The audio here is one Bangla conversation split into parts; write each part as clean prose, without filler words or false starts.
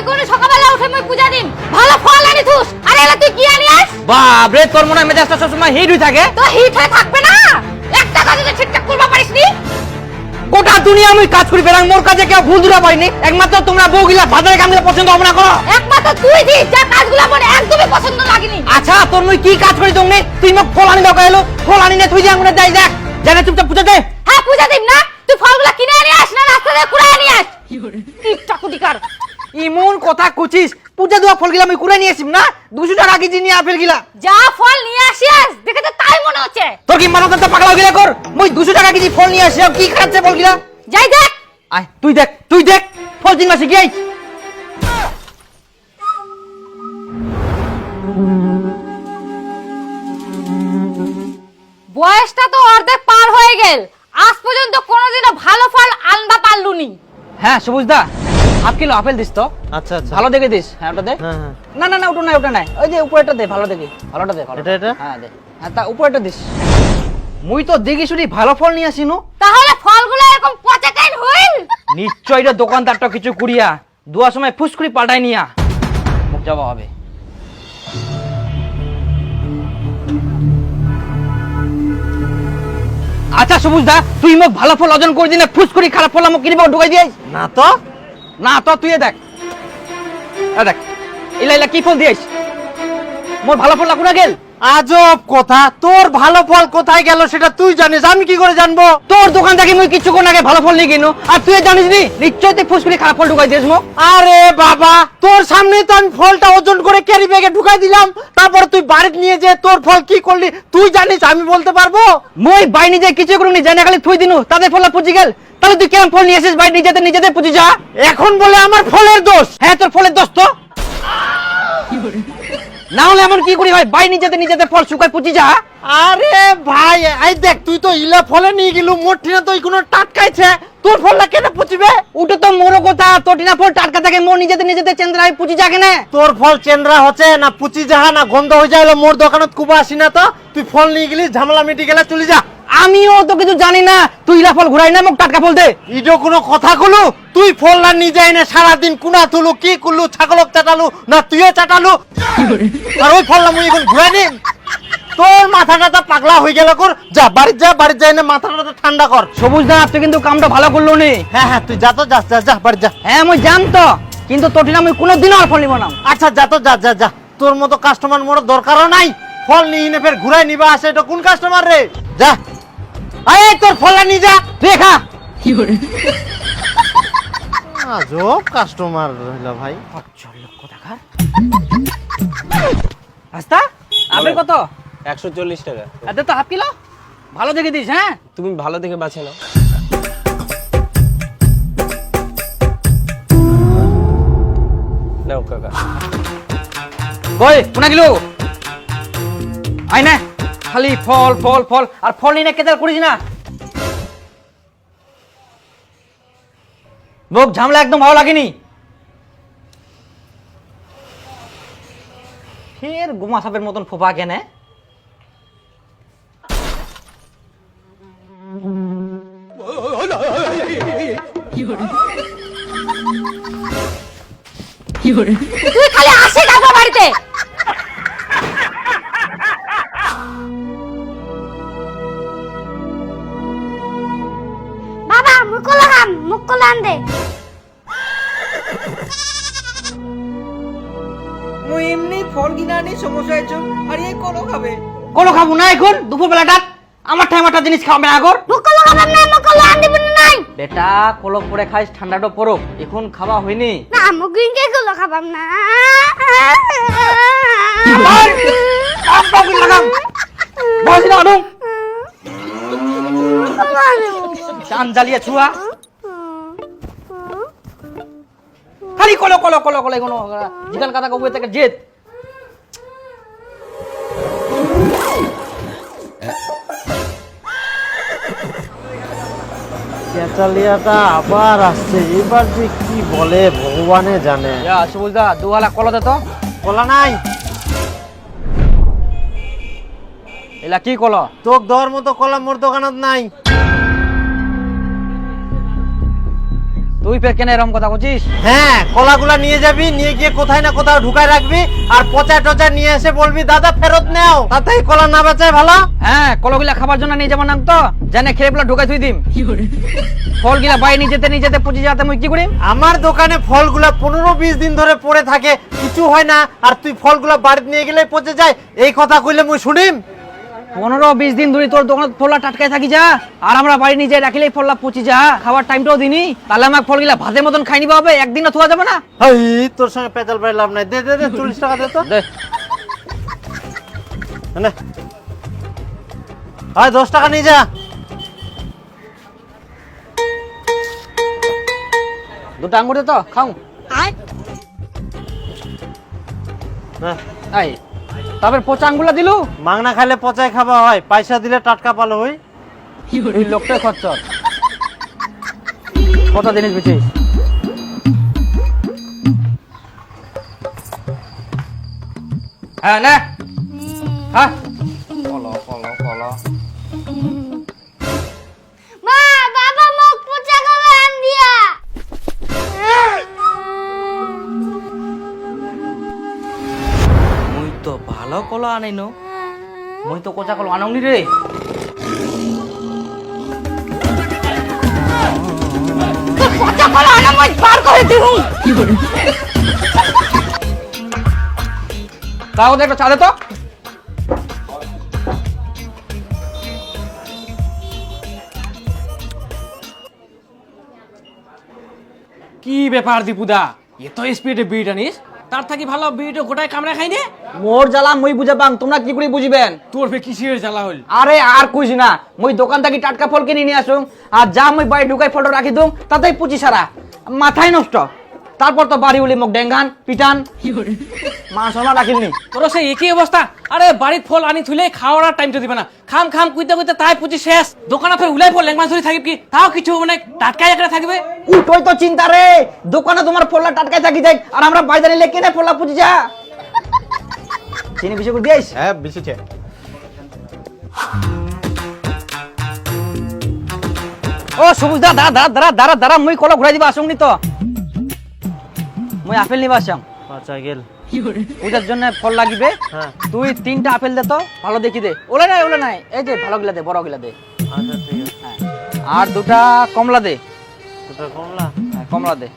কোন সকালবেলা উঠে মই পূজা দিম ভালো ফল আনি থুস আরে এলা তুই কি আনি আস বাপ রে তোর মনে মেজাজটা সবসময় হিট হয়ে থাকে তো হিট হয়ে থাকবে না একটা কাজ তো ঠিকঠাক করবা পারিস নি গোটা দুনিয়া আমি কাজ করি বেরাং মোর কাজে কেউ ভুল ধরা পাইনি একমাত্র তোমরা বউগিলা বাজারে কামগুলো পছন্দ হবে না করো একমাত্র তুই দিস যা কাজগুলো মনে একদমই পছন্দ লাগেনি আচ্ছা তোর মই কি কাজ করি তুমি তুই মোক ফল আনি দাও কইলো ফল আনি নে তুই যে আঙ্গুনে যাই দেখ জানা চুপচাপ পূজা দে হ্যাঁ পূজা দিম না তুই ফলগুলো কিনে আনি আস না রাস্তা থেকে কুড়াই আনি আস ইচ্ছা কুটিকার ইমন কথা কুচিস পূজা দেওয়া ফলগুলা আমি কুড়াই নিয়ে আসিম না 200 টাকা কেজি নিয়ে আপেল গিলা যা ফল নিয়ে আসিস দেখে তো তাই মনে হচ্ছে তোর কি মানব তো পাগলা গিলা কর মই 200 টাকা কেজি ফল নিয়ে আসি কি খাচ্ছে ফলগুলা যাই দেখ আয় তুই দেখ ফল দিন মাসে গিয়ে বয়সটা তো অর্ধেক পার হয়ে গেল আজ পর্যন্ত কোনোদিনও ভালো ফল আনবা পারলুনি হ্যাঁ সবুজ দা হাফ কিলো আপেল দিস তো আচ্ছা আচ্ছা ভালো দেখে দিস হ্যাঁ ওটা দে হ্যাঁ হ্যাঁ না ওটা নাই ওই যে উপরেটা দে ভালো দেখে ভালোটা দে এটা হ্যাঁ দে হ্যাঁ তা উপরেটা দিস মুই তো দেখি শুনি ভালো ফল নিয়ে আসিনু তাহলে ফলগুলো এরকম পচা কেন হইল নিশ্চয় এটা দোকানদারটা কিছু কুড়িয়া দুয়ার সময় ফুসকুড়ি পাল্টাই নিয়া মুখ যাওয়া হবে আচ্ছা সবুজ দা তুই মোক ভালো ফল অর্জন করে দিনে ফুসকুড়ি খারাপ ফল আমাকে কিনে ঢুকাই দিয়াই না তো তুই দেখ দেখ ইলা কি ফল দিয়েছ মোর ভালো ফল লাগুনা গেল আজব কথা তোর ভালো ফল কোথায় গেল সেটা তুই জানিস আমি কি করে জানবো তোর দোকান থেকে মুই কিছুক্ষণ আগে ভালো ফল নিয়ে কিনো আর তুই জানিস নি নিশ্চয় তুই ফুসকুড়ি খারাপ ফল ঢুকাই দিয়েছ মোক আরে বাবা তোর সামনে তো আমি ফলটা ওজন করে ক্যারি ব্যাগে ঢুকাই দিলাম তারপর তুই বাড়িতে নিয়ে যে তোর ফল কি করলি তুই জানিস আমি বলতে পারবো মই বাই নিজে কিছু করুনি জানে খালি থুই দিনু তাদের ফল পুজি গেল তাহলে তুই কেমন ফল নিয়ে আসিস বাই নিজেতে পুজি যা এখন বলে আমার ফলের দোষ হ্যাঁ তোর ফলের দোষ তো না হলে এমন কি করি হয় বাই নিজেতে ফল শুকাই পুজি যা আরে ভাই এই দেখ তুই তো ইলা ফলে নিয়ে গেলু মোর ঠিনা তো কোনো টাটকাইছে তোর ফলটা কেন পুচিবে ওটা তো মোর কথা তোর টিনা ফল টাটকা থাকে মোর নিজেতে চেন্দ্রাই পুজি যা কেনে তোর ফল চেন্দ্রা হচ্ছে না পুচি যাহা না গন্ধ হয়ে যায় মোর দোকানত কুবা আসি না তো তুই ফল নিয়ে গেলি ঝামেলা মিটি গেলে চলে যা আমিও তো কিছু জানি না তুই ইলা ফল ঘুরাই না মোক টাটকা ফল দে ইডো কোনো কথা কলু তুই ফল না নিয়ে যাই না সারাদিন কুনা তুলু কি করলু ছাগলক চাটালু না তুইও চাটালু আর ওই ফল না মুই এখন ঘুরাই নিম তোর মাথাটা পাগলা হয়ে গেল কর যা বাড়ি যাই না মাথাটা ঠান্ডা কর সবুজ দা তুই কিন্তু কামটা ভালো করলো নি হ্যাঁ হ্যাঁ তুই যা তো যা বাড়ি যা হ্যাঁ মই জান তো কিন্তু তোর টিনা আমি কোনোদিনও আর ফল নিব না আচ্ছা যা তো যা তোর মতো কাস্টমার মোর দরকারও নাই ফল নিয়ে নে ফের ঘুরাই নিবা আসে এটা কোন কাস্টমার রে যা আরে তোর ফলটা নিয়ে যা তুই খা আজব কাস্টমার রইলা ভাই চল কথা খা রাস্তা আপেল কত 140 টাকা এত তো হাফ কিলো ভালো দেখে দিস হ্যাঁ তুমি ভালো দেখে বাছে নাও নাও কাকা কই কোনা কিলো আই না খালি ফল আর ফল নিয়ে কেদার করিস না মুখ ঝামলা একদম ভালো লাগেনি ফের গোমা সাপের মতন ফোপা কেনে তুই খালি আসে যাবো বাড়িতে বাবা মুকলা আন দে মুই এমনি ফল কিনা নি সমস্যা হয়েছে আর এই কলো খাবো না এখন দুপুর বেলাটা আমার টাইমাটা জিনিস খাবে না আগর মুকলা খাবাম না মুকলা আন দিবি নাই বেটা কলো পরে খাইস ঠান্ডাটা পড়ো এখন খাওয়া হয়নি না মুগিনকে কলা খাবাম না বসি না আনুম চান জ্বালিয়ে ছুয়া খালি কলো কোনো জিকান কথা কবুয়ে থেকে জেদ চেঁচালিয়াটা আবার আসছে এবার যে কি বলে ভগবানে জানে সুবুজদা দুহালা কলো দে তো বলা নাই এলা কি কলো তোক দেওয়ার মতো কলা মোর দোকানত নাই তুই ফের কেন এরকম কথা বলছিস? হ্যাঁ, কলাগুলা নিয়ে যাবি, নিয়ে গিয়ে কোথায় না কোথাও ঢুকায় রাখবি, আর পচা টচা নিয়ে এসে বলবি দাদা ফেরত নেও, তাতেই কলা না বেচায় ভালো। হ্যাঁ, কলগুলা খাবার জন্য নিয়ে যাবো না তো, জানে খেয়ে বলে ঢুকাই তুই দিম। ফলগুলা বাই নিয়ে যেতে পুঁজি যাতে মুই কি করিম? আমার দোকানে ফলগুলা 15-20 দিন ধরে পড়ে থাকে, কিছু হয় না, আর তুই ফলগুলা বাড়িতে নিয়ে গেলে পচে যায়, এই কথা কইলে মুই শুনিম? 15-20 দিন ধরে তোর দোকানে ফলটা টাটকায় থাকি যা, আর আমরা বাড়ি নিয়ে যাই রাখিলেই ফলটা পচি যা, খাবার টাইমটাও দিনি, তাহলে আমার ফলগুলা ভাতের মতন খাই নিবা হবে, একদিনও থোয়া যাবে না। হাই, তোর সঙ্গে পেঁচাল পাই লাভ নাই, দে দে দে 40 টাকা দে তো। দে। নে, হয় 10 টাকা নিয়ে যা। দুটো আঙ্গুর দে তো খাও। হ্যাঁ, এই তারপর পচা আঙ্গুলা দিলু, মাংনা খাইলে পচায় খাবা হয়, পয়সা দিলে টাটকা পালো হই। এই লোকটাই খরচ কত জিনিস বেচিস? হ্যাঁ না, হ্যাঁ কলো কলো কলো। মা বাবা মুখ পোছা খাবে আন দিয়া। মুই তো ভালো কলো আনাইনো, মুই তো কোচা কলো আনাউনি রে। পচা কলা আনা মই বার করে দিমু। তাও দেখো চা দে তো। কি ব্যাপার দীপুদা, এত স্পিডে বিড়ি টানিস? তার থাকি ভালো বিড়িটা গোটায় কামড়া খাই নে। মোর জ্বালা মুই বুঝে পাং, তোমরা কি করে বুঝিবেন? তোর ফে কিসের জ্বালা হল? আরে আর কইস না, মুই দোকান থেকে টাটকা ফল কিনে নিয়ে আসুম, আর যা মুই বাড়ি ঢুকাই ফলটা রাখি দুম, তাতেই পুচি সারা, মাথায় নষ্ট। তারপর তো বাড়ি উলি মুখ ডেঙ্গান পিটান, মা সোনা রাখিলনি। তোর সেই একই অবস্থা। আরে বাড়ির ফল আনি থুলে খাওয়ার টাইমটা দিবে না, খাম খাম কুইতে কুইতে তাই পুচি শেষ। দোকানে ফের উলাই ফল লেংমান ধরে থাকিব কি, তাও কিছু মানে টাটকাই একটা থাকবে। উঠোই তো চিন্তা রে, দোকানে তোমার ফলটা টাটকাই থাকি দেখ, আর আমরা বাইরে নিলে কেনে ফলটা পুচি যা। চিনি বেশি করে দিয়েছ? হ্যাঁ, বেশিছে। ও সবুজ দা, দাঁড়া দাঁড়া দাঁড়া দাঁড়া, মুই কলা ঘুরাই দিবা আসুন নি তো, মুই আপেল নিবা আসম। আচ্ছা গেল। পূজার জন্য ফল লাগিবে, হ্যাঁ। তুই 3টা আপেল দে তো, ভালো দেখি দে। ওলে নাই, এই যে ভালো গিলা দে, বড় গিলা দে। আচ্ছা ঠিক আছে। হ্যাঁ। আর 2টা কমলা দে। দুটো কমলা। হ্যাঁ, কমলা দে।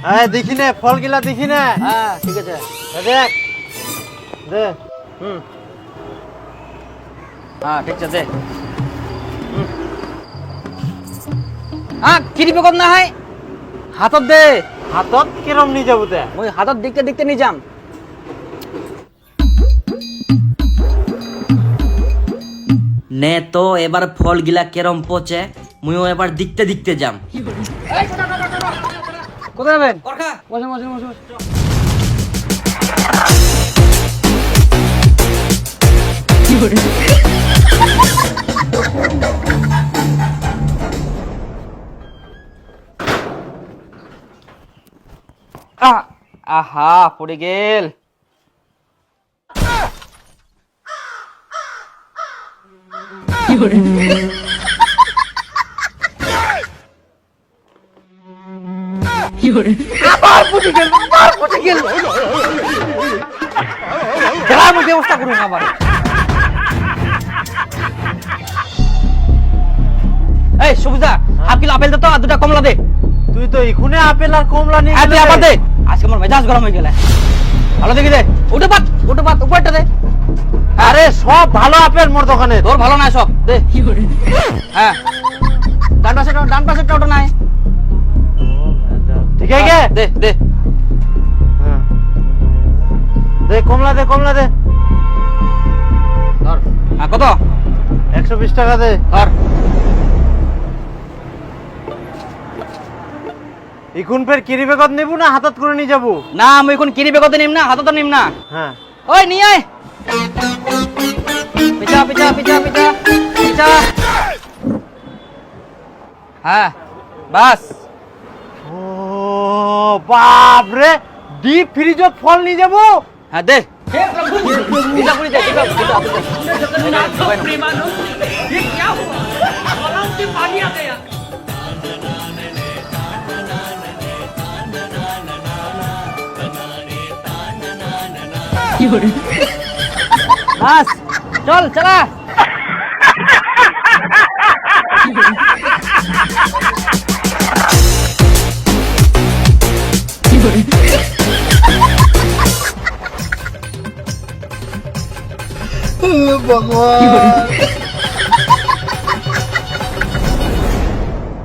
হ্যাঁ, দেখি নে ফলগুলা দেখি নে। হ্যাঁ ঠিক আছে। দেখ দে। হুম, হ্যাঁ ঠিক আছে দে। হ্যাঁ কিরি বেগত না হয় হাতত দে। হাতত কিরম নিয়ে যাবো তে? ওই হাতত দেখতে দেখতে নিয়ে যাম। নে তো এবার ফল গিলা কেরম পচে, মুইও এবার দেখতে দেখতে যাম। কোথায় যাবেন? করখা বসে বসে বসে বসে। আহা পড়ে গেল। আবার পড়ে গেল, আবার পড়ে গেল। আমি ব্যবস্থা করুন আবার। এই সুবিধা, হাফ কিলো আপেল দে তো, আর 2টা কমলা দে। তুই তো এখুনে আপেল আর কমলা নিয়ে হ্যাঁ তুই গেলে। আবার দে, আজকে আমার মেজাজ গরম হয়ে গেলে। ভালো দেখি দে, উঠে পাত উপরটা দে। আরে সব ভালো আপেল মোর দোকানে। তোর ভালো না সব দে। হ্যাঁ ডান পাশে ওটা নাই। ঠিক আছে দে দে। হ্যাঁ। দে কমলা দে, কমলা দে। ধর। হ্যাঁ কত? 120 টাকা দে। ধর। এখন ফের কিরি বেগত নেবো না হাতত করে নিয়ে যাবো? না আমি এখন কিনি বেগতে নিম না, হাতত নিম না। হ্যাঁ। ওই নিয়ে আয়। পিছা পিছা পিছা পিছা পিছা। হ্যাঁ বাস। ও বাপ রে, ডিপ ফ্রিজত ফল নিয়ে যাবো? হ্যাঁ দে। দিদা পুরি দে, দিদা। বাস চল চলা।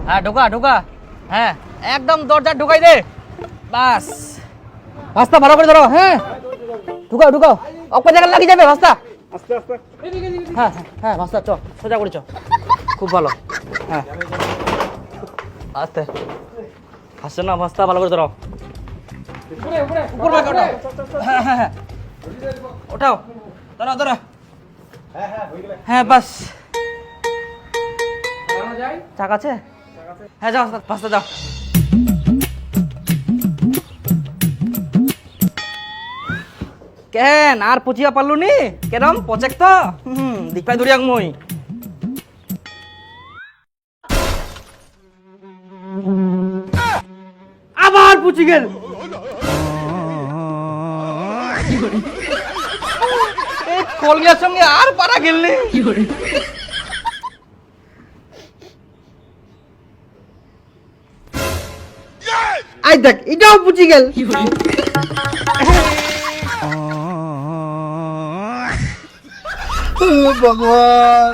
হ্যাঁ ঢোকা ঢোকা, হ্যাঁ একদম দরজা ঢুকাই দে। বাস রাস্তা ভালো করে ধরো। হ্যাঁ ঢুকাও ঢুকাও, অল্প জায়গা লাগিয়ে যাবে রাস্তা। হ্যাঁ হ্যাঁ হ্যাঁ রাস্তা চ, সোজা করে চ, খুব ভালো। হ্যাঁ আস্তে আসছে না, রাস্তা ভালো করে ধরো। উপর ভাগে ওঠাও। হ্যাঁ হ্যাঁ হ্যাঁ ওঠাও, ধরো ধরো। হ্যাঁ বাস চাক আছে? হ্যাঁ যাও রাস্তা যাও। কেন আর পুচিয়া পারলু নি? কেরম পচেক তো দিকপাই ধরিয়াক মই। আবার পুচি গেল। এই ফলগুলার সঙ্গে আর পারা গেল নি। আই দেখ এটাও পুচি গেল। ভগবান